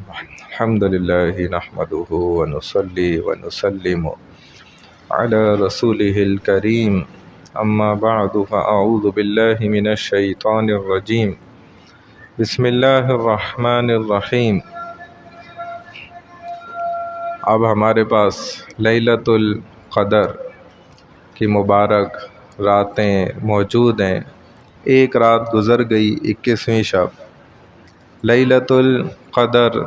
الحمد لله نحمده ونصلي ونسلم على رسوله الكريم أما بعد فأعوذ بالله من الشيطان الرجيم بسم الله الرحمن الرحیم۔ اب ہمارے پاس لیلۃ القدر کی مبارک راتیں موجود ہیں۔ ایک رات گزر گئی 21ویں شب۔ لیلۃ القدر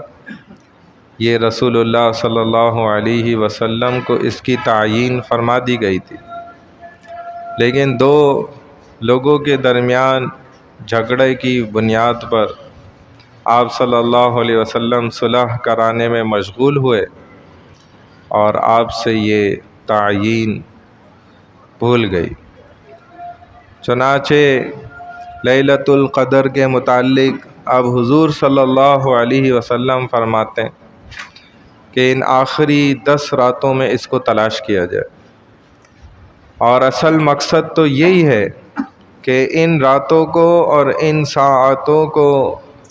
یہ رسول اللہ صلی اللہ علیہ وسلم کو اس کی تعیین فرما دی گئی تھی، لیکن دو لوگوں کے درمیان جھگڑے کی بنیاد پر آپ صلی اللہ علیہ وسلم صلح کرانے میں مشغول ہوئے اور آپ سے یہ تعیین بھول گئی۔ چنانچہ لیلۃ القدر کے متعلق اب حضور صلی اللہ علیہ وسلم فرماتے ہیں کہ ان آخری 10 راتوں میں اس کو تلاش کیا جائے، اور اصل مقصد تو یہی ہے کہ ان راتوں کو اور ان ساعتوں کو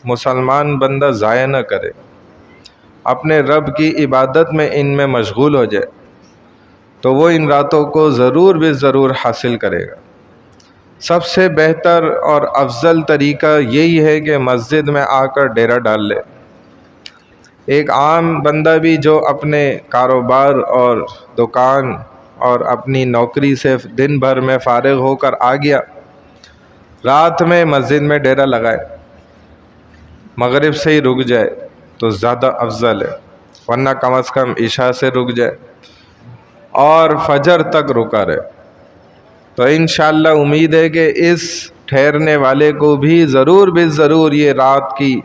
مسلمان بندہ ضائع نہ کرے، اپنے رب کی عبادت میں ان میں مشغول ہو جائے، تو وہ ان راتوں کو ضرور بے ضرور حاصل کرے گا۔ سب سے بہتر اور افضل طریقہ یہی ہے کہ مسجد میں آ کر ڈیرا ڈال لے۔ ایک عام بندہ بھی جو اپنے کاروبار اور دکان اور اپنی نوکری سے دن بھر میں فارغ ہو کر آ گیا، رات میں مسجد میں ڈیرا لگائے، مغرب سے ہی رک جائے تو زیادہ افضل ہے، ورنہ کم از کم عشاء سے رک جائے اور فجر تک رکا رہے، تو انشاءاللہ امید ہے کہ اس ٹھہرنے والے کو بھی ضرور بے ضرور یہ رات کی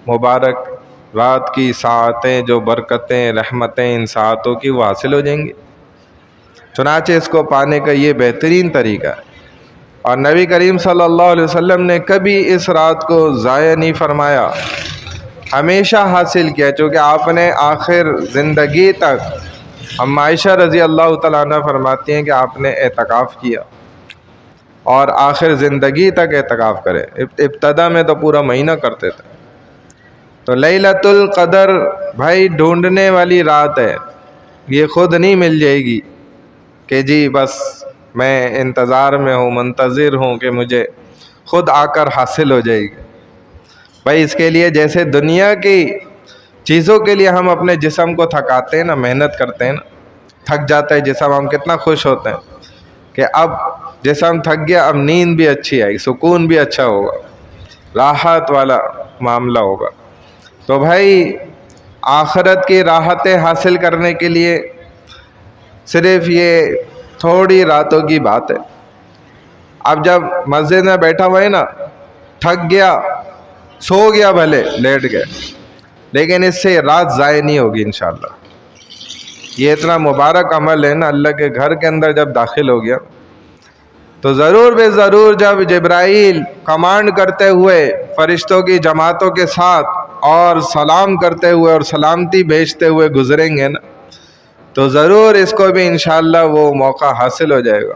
مبارک رات کی ساعتیں، جو برکتیں رحمتیں ان ساعتوں کی، وہ حاصل ہو جائیں گی۔ چنانچہ اس کو پانے کا یہ بہترین طریقہ ہے، اور نبی کریم صلی اللہ علیہ وسلم نے کبھی اس رات کو ضائع نہیں فرمایا، ہمیشہ حاصل کیا، چونکہ آپ نے آخر زندگی تک، ہم عائشہ رضی اللہ تعالیٰ عنہ فرماتی ہیں کہ آپ نے اعتکاف کیا اور آخر زندگی تک اعتکاف کرے، ابتدا میں تو پورا مہینہ کرتے تھے۔ تو لیلۃ القدر بھائی ڈھونڈنے والی رات ہے، یہ خود نہیں مل جائے گی کہ جی بس میں انتظار میں ہوں، منتظر ہوں کہ مجھے خود آ کر حاصل ہو جائے گی۔ بھائی اس کے لیے جیسے دنیا کی چیزوں کے لیے ہم اپنے جسم کو تھکاتے ہیں نا، محنت کرتے ہیں نا، تھک جاتا ہے جسم، ہم کتنا خوش ہوتے ہیں کہ اب جسم تھک گیا، اب نیند بھی اچھی آئی، سکون بھی اچھا ہوگا، راحت والا معاملہ ہوگا۔ تو بھائی آخرت کی راحتیں حاصل کرنے کے لیے صرف یہ تھوڑی راتوں کی بات ہے۔ اب جب مسجد میں بیٹھا ہوا ہے نا، تھک گیا، سو گیا، بھلے لیٹ گئے، لیکن اس سے رات ضائع نہیں ہوگی انشاءاللہ۔ یہ اتنا مبارک عمل ہے نا، اللہ کے گھر کے اندر جب داخل ہو گیا تو ضرور بے ضرور جب جبرائیل کمانڈ کرتے ہوئے فرشتوں کی جماعتوں کے ساتھ اور سلام کرتے ہوئے اور سلامتی بھیجتے ہوئے گزریں گے نا، تو ضرور اس کو بھی انشاءاللہ وہ موقع حاصل ہو جائے گا۔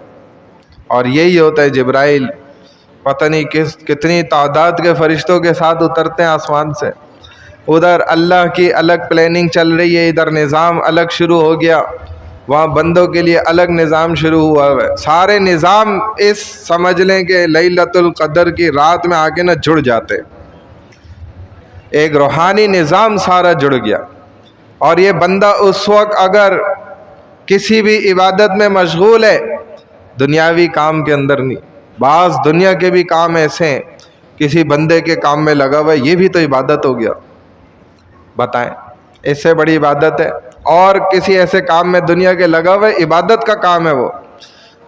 اور یہی ہوتا ہے، جبرائیل پتہ نہیں کتنی تعداد کے فرشتوں کے ساتھ اترتے ہیں آسمان سے، ادھر اللہ کی الگ پلاننگ چل رہی ہے، ادھر نظام الگ شروع ہو گیا، وہاں بندوں کے لیے الگ نظام شروع ہوا ہے، سارے نظام اس سمجھ لیں کہ لیلۃ القدر کی رات میں آ کے نہ جڑ جاتے، ایک روحانی نظام سارا جڑ گیا۔ اور یہ بندہ اس وقت اگر کسی بھی عبادت میں مشغول ہے، دنیاوی کام کے اندر نہیں، بعض دنیا کے بھی کام ایسے ہیں، کسی بندے کے کام میں لگا ہوا ہے، یہ بھی تو عبادت ہو گیا، بتائیں اس سے بڑی عبادت ہے؟ اور کسی ایسے کام میں دنیا کے لگا ہوا ہے، عبادت کا کام ہے وہ،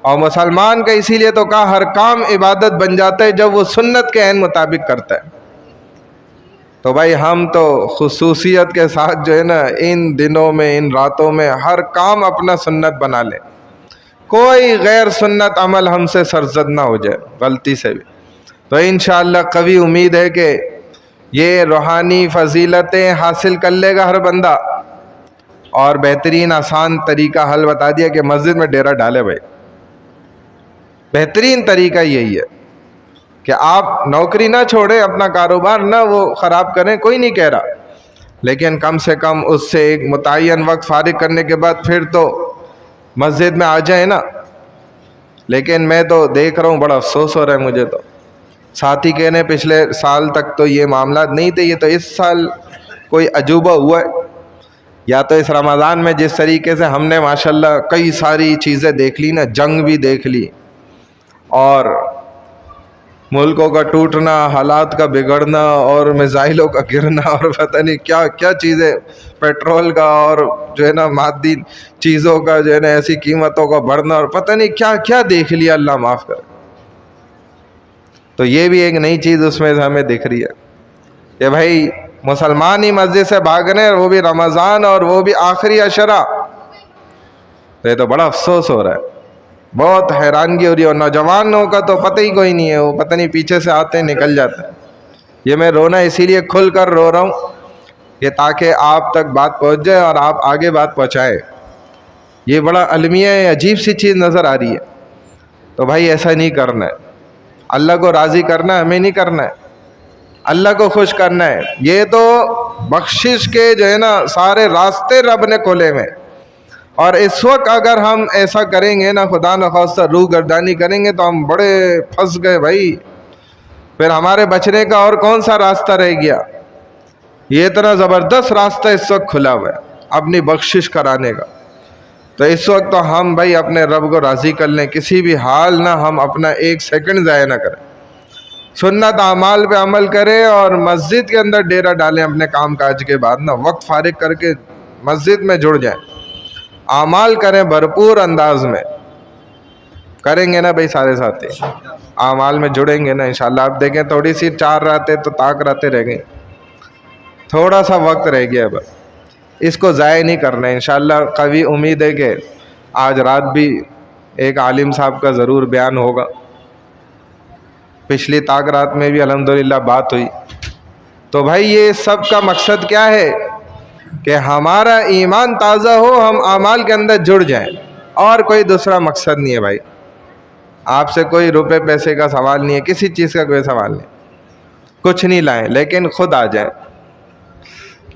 اور مسلمان کا اسی لیے تو کہا ہر کام عبادت بن جاتا ہے جب وہ سنت کے عین مطابق کرتا ہے۔ تو بھائی ہم تو خصوصیت کے ساتھ جو ہے نا، ان دنوں میں ان راتوں میں ہر کام اپنا سنت بنا لیں، کوئی غیر سنت عمل ہم سے سرزد نہ ہو جائے غلطی سے بھی، تو انشاءاللہ قوی امید ہے کہ یہ روحانی فضیلتیں حاصل کر لے گا ہر بندہ۔ اور بہترین آسان طریقہ حل بتا دیا کہ مسجد میں ڈیرا ڈالے بھائی، بہترین طریقہ یہی ہے کہ آپ نوکری نہ چھوڑیں، اپنا کاروبار نہ وہ خراب کریں، کوئی نہیں کہہ رہا، لیکن کم سے کم اس سے ایک متعین وقت فارغ کرنے کے بعد پھر تو مسجد میں آ جائیں نا. لیکن میں تو دیکھ رہا ہوں بڑا افسوس ہو رہا ہے مجھے. تو ساتھی کہہ رہے ہیں پچھلے سال تک تو یہ معاملات نہیں تھے، یہ تو اس سال کوئی عجوبہ ہوا ہے. یا تو اس رمضان میں جس طریقے سے ہم نے ماشاءاللہ کئی ساری چیزیں دیکھ لی نا، جنگ بھی دیکھ لی اور ملکوں کا ٹوٹنا، حالات کا بگڑنا اور میزائلوں کا گرنا اور پتہ نہیں کیا کیا چیزیں، پیٹرول کا اور جو ہے نا مادی چیزوں کا جو ہے نا ایسی قیمتوں کا بڑھنا اور پتہ نہیں کیا کیا دیکھ لیا، اللہ معاف کرے. تو یہ بھی ایک نئی چیز اس میں سے ہمیں دکھ رہی ہے کہ بھائی مسلمان ہی مسجد سے بھاگ رہے ہیں، وہ بھی رمضان اور وہ بھی آخری عشرہ. تو یہ تو بڑا افسوس ہو رہا ہے، بہت حیرانگی ہو رہی ہے. اور نوجوانوں کا تو پتہ ہی کوئی نہیں ہے، وہ پتہ نہیں پیچھے سے آتے ہیں نکل جاتے ہیں. یہ میں رونا اسی لیے کھل کر رو رہا ہوں کہ تاکہ آپ تک بات پہنچ جائے اور آپ آگے بات پہنچائیں. یہ بڑا المیہ عجیب سی چیز نظر آ رہی ہے. تو بھائی ایسا نہیں کرنا ہے، اللہ کو راضی کرنا ہے، ہمیں نہیں کرنا ہے، اللہ کو خوش کرنا ہے. یہ تو بخشش کے جو ہے نا سارے راستے رب نے کھولے ہوئے. اور اس وقت اگر ہم ایسا کریں گے نا، خدا نخواستہ روح گردانی کریں گے، تو ہم بڑے پھنس گئے بھائی. پھر ہمارے بچنے کا اور کون سا راستہ رہ گیا؟ یہ اتنا زبردست راستہ اس وقت کھلا ہوا ہے اپنی بخشش کرانے کا. تو اس وقت تو ہم بھائی اپنے رب کو راضی کر لیں، کسی بھی حال نہ ہم اپنا ایک سیکنڈ ضائع نہ کریں. سنت اعمال پہ عمل کریں اور مسجد کے اندر ڈیرا ڈالیں. اپنے کام کاج کے بعد نا وقت فارغ کر کے مسجد میں جڑ جائیں، اعمال کریں بھرپور انداز میں. کریں گے نا بھائی سارے ساتھی، اعمال میں جڑیں گے نا انشاءاللہ. آپ دیکھیں تھوڑی سی 4 راتیں تو طاق راتیں رہ گئیں، تھوڑا سا وقت رہ گیا ہے بس، اس کو ضائع نہیں کرنا ہے انشاءاللہ. قوی امید ہے کہ آج رات بھی ایک عالم صاحب کا ضرور بیان ہوگا. پچھلی طاق رات میں بھی الحمدللہ بات ہوئی. تو بھائی یہ سب کا مقصد کیا ہے کہ ہمارا ایمان تازہ ہو، ہم اعمال کے اندر جڑ جائیں، اور کوئی دوسرا مقصد نہیں ہے. بھائی آپ سے کوئی روپے پیسے کا سوال نہیں ہے، کسی چیز کا کوئی سوال نہیں، کچھ نہیں لائیں، لیکن خود آ جائیں.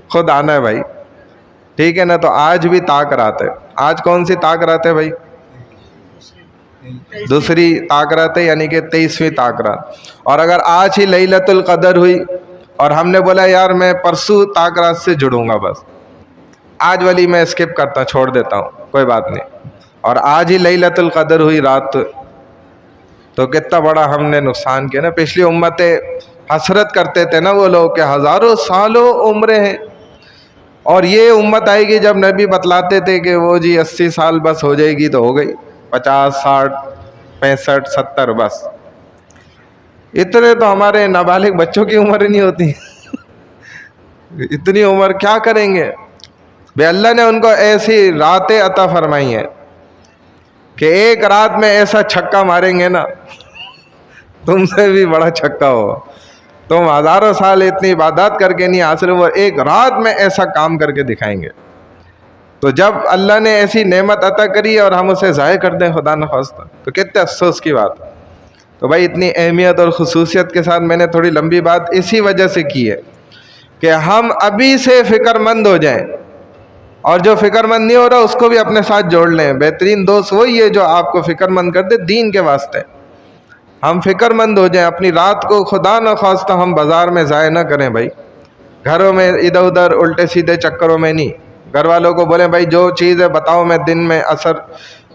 خود آنا ہے بھائی، ٹھیک ہے نا. تو آج بھی طاق رات ہے. آج کون سی طاق رات ہے بھائی؟ دوسری طاق رات ہے، یعنی کہ 23ویں طاق رات. اور اگر آج ہی لیلۃ القدر ہوئی اور ہم نے بولا یار میں پرسوں طاق رات سے جڑوں گا، بس آج والی میں اسکپ کرتا چھوڑ دیتا ہوں، کوئی بات نہیں، اور آج ہی لیلۃ القدر ہوئی رات، تو کتنا بڑا ہم نے نقصان کیا نا. پچھلی امتیں حسرت کرتے تھے نا وہ لوگ کہ ہزاروں سالوں عمریں ہیں، اور یہ امت آئے گی جب نبی بتلاتے تھے کہ وہ جی 80 سال بس ہو جائے گی، تو ہو گئی 50 60 65 70 بس. اتنے تو ہمارے نابالغ بچوں کی عمر ہی نہیں ہوتی. اتنی عمر کیا کریں گے؟ بے اللہ نے ان کو ایسی راتیں عطا فرمائی ہیں کہ ایک رات میں ایسا چھکا ماریں گے نا، تم سے بھی بڑا چھکا ہو. تم ہزاروں سال اتنی عبادات کر کے نہیں حاصل، وہ ایک رات میں ایسا کام کر کے دکھائیں گے. تو جب اللہ نے ایسی نعمت عطا کری اور ہم اسے ضائع کر دیں خدا نخواستہ، تو کتنے افسوس کی بات. تو بھائی اتنی اہمیت اور خصوصیت کے ساتھ میں نے تھوڑی لمبی بات اسی وجہ سے کی ہے کہ ہم ابھی سے فکر مند ہو جائیں، اور جو فکر مند نہیں ہو رہا اس کو بھی اپنے ساتھ جوڑ لیں. بہترین دوست وہی ہے جو آپ کو فکر مند کر دے دین کے واسطے. ہم فکر مند ہو جائیں، اپنی رات کو خدا نخواستہ ہم بازار میں ضائع نہ کریں. بھائی گھروں میں ادھر ادھر الٹے سیدھے چکروں میں نہیں. گھر والوں کو بولیں بھائی جو چیز ہے بتاؤ، میں دن میں عصر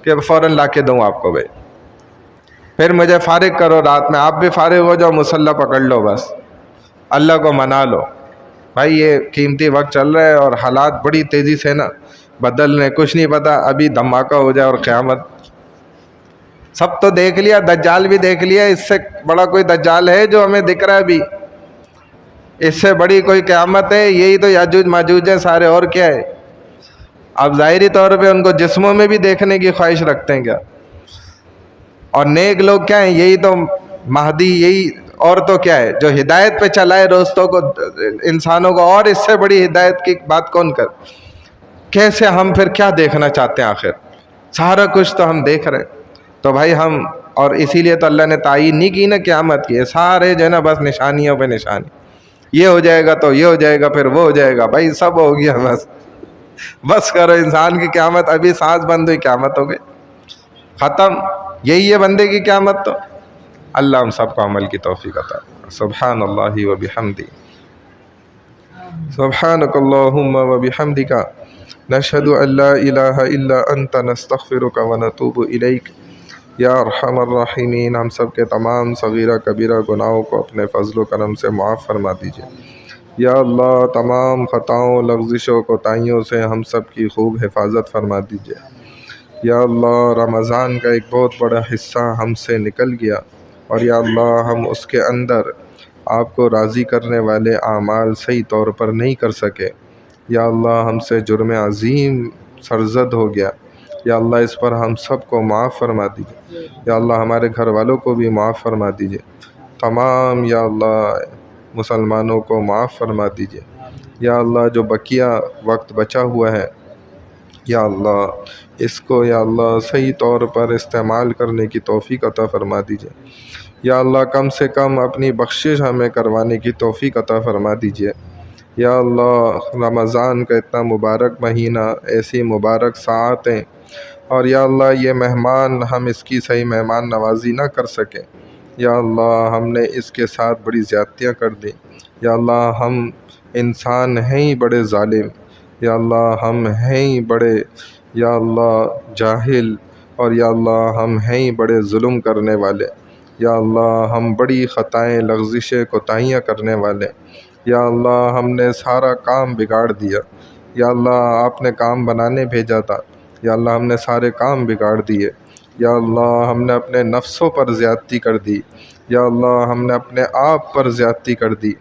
کے فوراً لا کے دوں آپ کو. بھائی پھر مجھے فارغ کرو رات میں، آپ بھی فارغ ہو جاؤ، مصلی پکڑ لو، بس اللہ کو منا لو. بھائی یہ قیمتی وقت چل رہا ہے اور حالات بڑی تیزی سے نا بدل رہے، کچھ نہیں پتا ابھی دھماکہ ہو جائے اور قیامت. سب تو دیکھ لیا، دجال بھی دیکھ لیا، اس سے بڑا کوئی دجال ہے جو ہمیں دکھ رہا ہے ابھی؟ اس سے بڑی کوئی قیامت ہے؟ یہی تو یاجوج ماجوج ہیں سارے، اور کیا ہے؟ اب ظاہری طور پہ ان کو جسموں میں بھی دیکھنے کی خواہش رکھتے ہیں کیا؟ اور نیک لوگ کیا ہیں؟ یہی تو مہدی، یہی اور تو کیا ہے جو ہدایت پہ چلائے دوستوں کو، انسانوں کو. اور اس سے بڑی ہدایت کی بات کون کر؟ کیسے ہم پھر کیا دیکھنا چاہتے ہیں؟ آخر سارا کچھ تو ہم دیکھ رہے ہیں. تو بھائی ہم، اور اسی لیے تو اللہ نے تعین نہیں کی نا قیامت کی، سارے جو ہے نا بس نشانیوں پہ نشانی. یہ ہو جائے گا تو یہ ہو جائے گا، پھر وہ ہو جائے گا، بھائی سب ہو گیا، بس کرو، انسان کی قیامت ابھی سانس بند ہوئی قیامت ہو گئی، ختم، یہی ہے بندے کی قیامت تو۔ اللہ ہم سب کو عمل کی توفیق عطا۔ سبحان اللہ و بحمدہ، سبحانک اللہم و بحمدک، نشہد ان لا الہ الا انت، نستغفرک و نتوب الیک۔ یا ارحم الراحمین، ہم سب کے تمام صغیرہ کبیرہ گناہوں کو اپنے فضل و کرم سے معاف فرما دیجئے۔ یا اللہ تمام خطاؤں، لغزشوں، کوتاہیوں سے ہم سب کی خوب حفاظت فرما دیجئے۔ یا اللہ رمضان کا ایک بہت بڑا حصہ ہم سے نکل گیا، اور یا اللہ ہم اس کے اندر آپ کو راضی کرنے والے اعمال صحیح طور پر نہیں کر سکے۔ یا اللہ ہم سے جرم عظیم سرزد ہو گیا، یا اللہ اس پر ہم سب کو معاف فرما دیجئے۔ یا اللہ ہمارے گھر والوں کو بھی معاف فرما دیجئے، تمام یا اللہ مسلمانوں کو معاف فرما دیجئے۔ یا اللہ جو بقیہ وقت بچا ہوا ہے، یا اللہ اس کو یا اللہ صحیح طور پر استعمال کرنے کی توفیق عطا فرما دیجئے۔ یا اللہ کم سے کم اپنی بخشش ہمیں کروانے کی توفیق عطا فرما دیجئے۔ یا اللہ رمضان کا اتنا مبارک مہینہ، ایسی مبارک ساعتیں، اور یا اللہ یہ مہمان ہم اس کی صحیح مہمان نوازی نہ کر سکے، یا اللہ ہم نے اس کے ساتھ بڑی زیادتیاں کر دیں۔ یا اللہ ہم انسان ہیں ہی بڑے ظالم، یا اللہ ہم ہیں ہی بڑے یا اللہ جاہل، اور یا اللہ ہم ہیں ہی بڑے ظلم کرنے والے۔ یا اللہ ہم بڑی خطائیں، لغزشیں، کوتاہیاں کرنے والے۔ یا اللہ ہم نے سارا کام بگاڑ دیا، یا اللہ آپ نے کام بنانے بھیجا تھا، یا اللہ ہم نے سارے کام بگاڑ دیے۔ یا اللہ ہم نے اپنے نفسوں پر زیادتی کر دی، یا اللہ ہم نے اپنے آپ پر زیادتی کر دی۔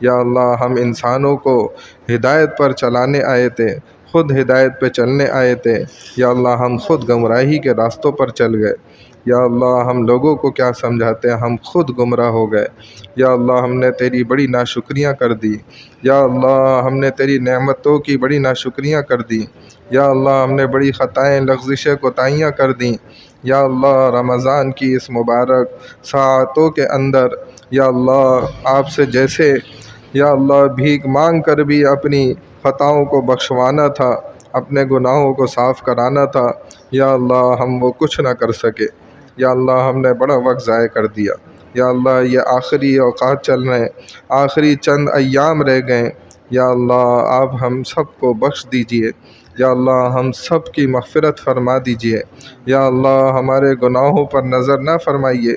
یا اللہ ہم انسانوں کو ہدایت پر چلانے آئے تھے، خود ہدایت پہ چلنے آئے تھے، یا اللہ ہم خود گمراہی کے راستوں پر چل گئے۔ یا اللہ ہم لوگوں کو کیا سمجھاتے ہیں، ہم خود گمراہ ہو گئے۔ یا اللہ ہم نے تیری بڑی ناشکریاں کر دی، یا اللہ ہم نے تیری نعمتوں کی بڑی ناشکریاں کر دی۔ یا اللہ ہم نے بڑی خطائیں، لغزشیں، کوتاہیاں کر دیں۔ یا اللہ رمضان کی اس مبارک ساعتوں کے اندر یا اللہ آپ سے جیسے یا اللہ بھیک مانگ کر بھی اپنی خطاؤں کو بخشوانا تھا، اپنے گناہوں کو صاف کرانا تھا، یا اللہ ہم وہ کچھ نہ کر سکے۔ یا اللہ ہم نے بڑا وقت ضائع کر دیا۔ یا اللہ یہ آخری اوقات چل رہے ہیں، آخری چند ایام رہ گئے، یا اللہ آپ ہم سب کو بخش دیجئے۔ یا اللہ ہم سب کی مغفرت فرما دیجئے۔ یا اللہ ہمارے گناہوں پر نظر نہ فرمائیے،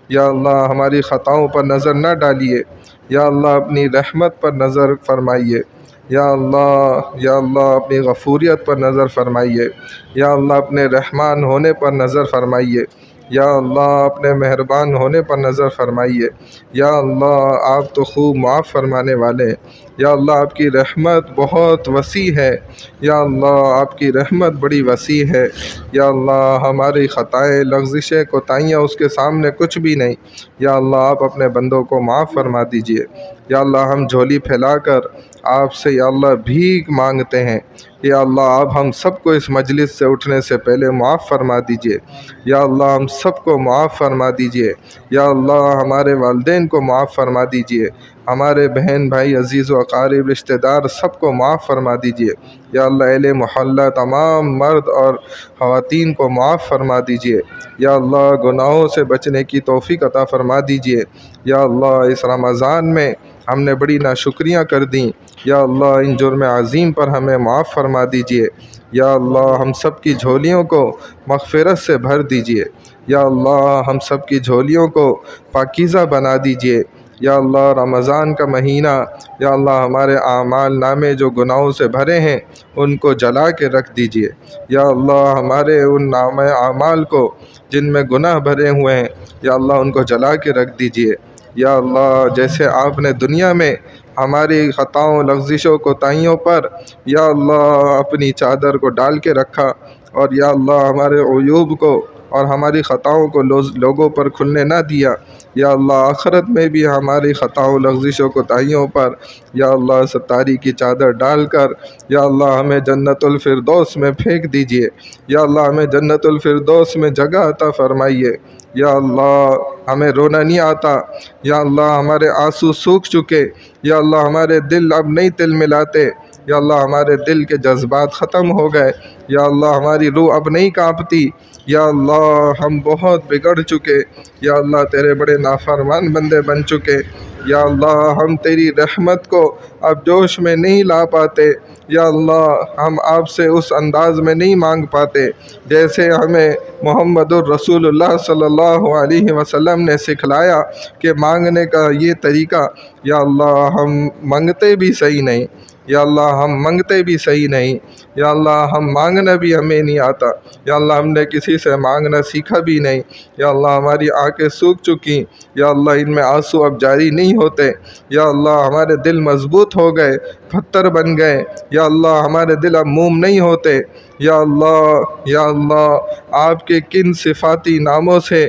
یا اللہ ہماری خطاؤں پر نظر نہ ڈالیے، یا اللہ اپنی رحمت پر نظر فرمائیے۔ یا اللہ اپنی غفوریت پر نظر فرمائیے، یا اللہ اپنے رحمان ہونے پر نظر فرمائیے، یا اللہ اپنے مہربان ہونے پر نظر فرمائیے۔ یا اللہ آپ تو خوب معاف فرمانے والے ہیں، یا اللہ آپ کی رحمت بہت وسیع ہے، یا اللہ آپ کی رحمت بڑی وسیع ہے۔ یا اللہ ہماری خطائیں، لغزشیں، کوتاہیاں اس کے سامنے کچھ بھی نہیں۔ یا اللہ آپ اپنے بندوں کو معاف فرما دیجئے۔ یا اللہ ہم جھولی پھیلا کر آپ سے یا اللہ بھیک مانگتے ہیں، یا اللہ آپ ہم سب کو اس مجلس سے اٹھنے سے پہلے معاف فرما دیجئے۔ یا اللہ ہم سب کو معاف فرما دیجئے۔ یا اللہ ہمارے والدین کو معاف فرما دیجئے، ہمارے بہن بھائی عزیز و اقارب رشتہ دار سب کو معاف فرما دیجئے۔ یا اللہ اہل محلہ تمام مرد اور خواتین کو معاف فرما دیجئے۔ یا اللہ گناہوں سے بچنے کی توفیق عطا فرما دیجئے۔ یا اللہ اس رمضان میں ہم نے بڑی ناشکریاں کر دیں، یا اللہ ان جرم عظیم پر ہمیں معاف فرما دیجئے۔ یا اللہ ہم سب کی جھولیوں کو مغفرت سے بھر دیجئے۔ یا اللہ ہم سب کی جھولیوں کو پاکیزہ بنا دیجئے۔ یا اللہ رمضان کا مہینہ یا اللہ ہمارے اعمال نامے جو گناہوں سے بھرے ہیں ان کو جلا کے رکھ دیجئے۔ یا اللہ ہمارے ان نامہ اعمال کو جن میں گناہ بھرے ہوئے ہیں یا اللہ ان کو جلا کے رکھ دیجئے۔ یا اللہ جیسے آپ نے دنیا میں ہماری خطاؤں، لغزشوں، کوتاہیوں پر یا اللہ اپنی چادر کو ڈال کے رکھا، اور یا اللہ ہمارے عیوب کو اور ہماری خطاؤں کو لوگوں پر کھلنے نہ دیا، یا اللہ آخرت میں بھی ہماری خطاؤں، لغزشوں، کوتاہیوں پر یا اللہ ستاری کی چادر ڈال کر یا اللہ ہمیں جنت الفردوس میں پھینک دیجئے۔ یا اللہ ہمیں جنت الفردوس میں جگہ عطا فرمائیے۔ یا اللہ ہمیں رونا نہیں آتا، یا اللہ ہمارے آنسو سوکھ چکے، یا اللہ ہمارے دل اب نہیں تل ملاتے، یا اللہ ہمارے دل کے جذبات ختم ہو گئے، یا اللہ ہماری روح اب نہیں کانپتی، یا اللہ ہم بہت بگڑ چکے، یا اللہ تیرے بڑے نافرمان بندے بن چکے، یا اللہ ہم تیری رحمت کو اب جوش میں نہیں لا پاتے، یا اللہ ہم آپ سے اس انداز میں نہیں مانگ پاتے جیسے ہمیں محمد الرسول اللہ صلی اللہ علیہ وسلم نے سکھلایا کہ مانگنے کا یہ طریقہ۔ یا اللہ ہم منگتے بھی صحیح نہیں، یا اللہ ہم منگتے بھی صحیح نہیں، یا اللہ ہم مانگنا بھی ہمیں نہیں آتا، یا اللہ ہم نے کسی سے مانگنا سیکھا بھی نہیں، یا اللہ ہماری آنکھیں سوکھ چکی، یا اللہ ان میں آنسو اب جاری نہیں ہوتے، یا اللہ ہمارے دل مضبوط ہو گئے، پتھر بن گئے، یا اللہ ہمارے دل اب موم نہیں ہوتے، یا اللہ آپ کے کن صفاتی ناموں سے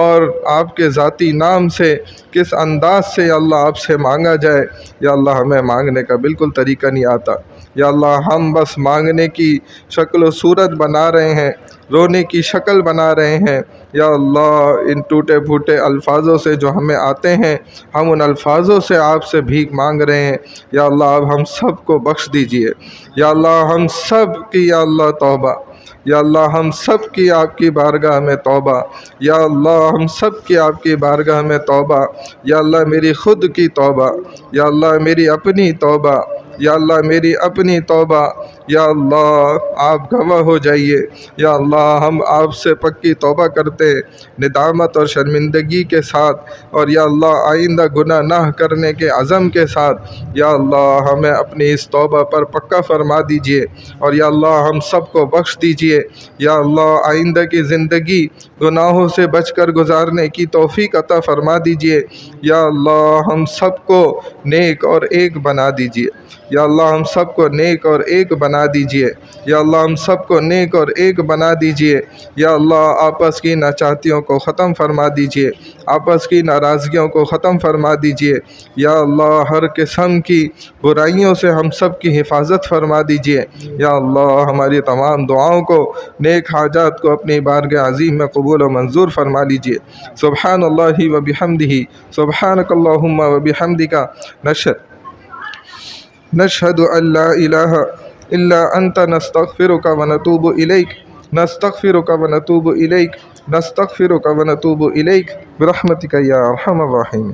اور آپ کے ذاتی نام سے کس انداز سے یا اللہ آپ سے مانگا جائے، یا اللہ ہمیں مانگنے کا بالکل طریقہ نہیں آتا، یا اللہ ہم بس مانگنے کی شکل و صورت بنا رہے ہیں، رونے کی شکل بنا رہے ہیں، یا اللہ ان ٹوٹے پھوٹے الفاظوں سے جو ہمیں آتے ہیں ہم ان الفاظوں سے آپ سے بھیک مانگ رہے ہیں، یا اللہ اب ہم سب کو بخش دیجئے، یا اللہ ہم سب کی یا اللہ توبہ، یا اللہ ہم سب کی آپ کی بارگاہ میں توبہ، یا اللہ ہم سب کی آپ کی بارگاہ میں توبہ، یا اللہ میری خود کی توبہ، یا اللہ میری اپنی توبہ، یا اللہ میری اپنی توبہ، یا اللہ آپ گواہ ہو جائیے، یا اللہ ہم آپ سے پکی توبہ کرتے ندامت اور شرمندگی کے ساتھ، اور یا اللہ آئندہ گناہ نہ کرنے کے عزم کے ساتھ، یا اللہ ہمیں اپنی اس توبہ پر پکا فرما دیجئے، اور یا اللہ ہم سب کو بخش دیجئے، یا اللہ آئندہ کی زندگی گناہوں سے بچ کر گزارنے کی توفیق عطا فرما دیجئے، یا اللہ ہم سب کو نیک اور ایک بنا دیجئے، یا اللہ ہم سب کو نیک اور ایک بنا دیجئے، یا اللہ ہم سب کو نیک اور ایک بنا دیجئے، یا اللہ آپس کی ناچاتیوں کو ختم فرما دیجئے، آپس کی ناراضگیوں کو ختم فرما دیجئے، یا اللہ ہر قسم کی برائیوں سے ہم سب کی حفاظت فرما دیجئے، یا اللہ ہماری تمام دعاؤں کو نیک حاجات کو اپنی بارگاہ عظیم میں قبول و منظور فرما لیجئے۔ سبحان اللہ و بحمدہ، سبحانک اللہم و بحمدک، نشہد ان لا الہ الا انت نستغفرک و نتوب الیک، نستغفرک و نتوب الیک، نستغفرک و نتوب الیک برحمتک یا ارحم الراحمین۔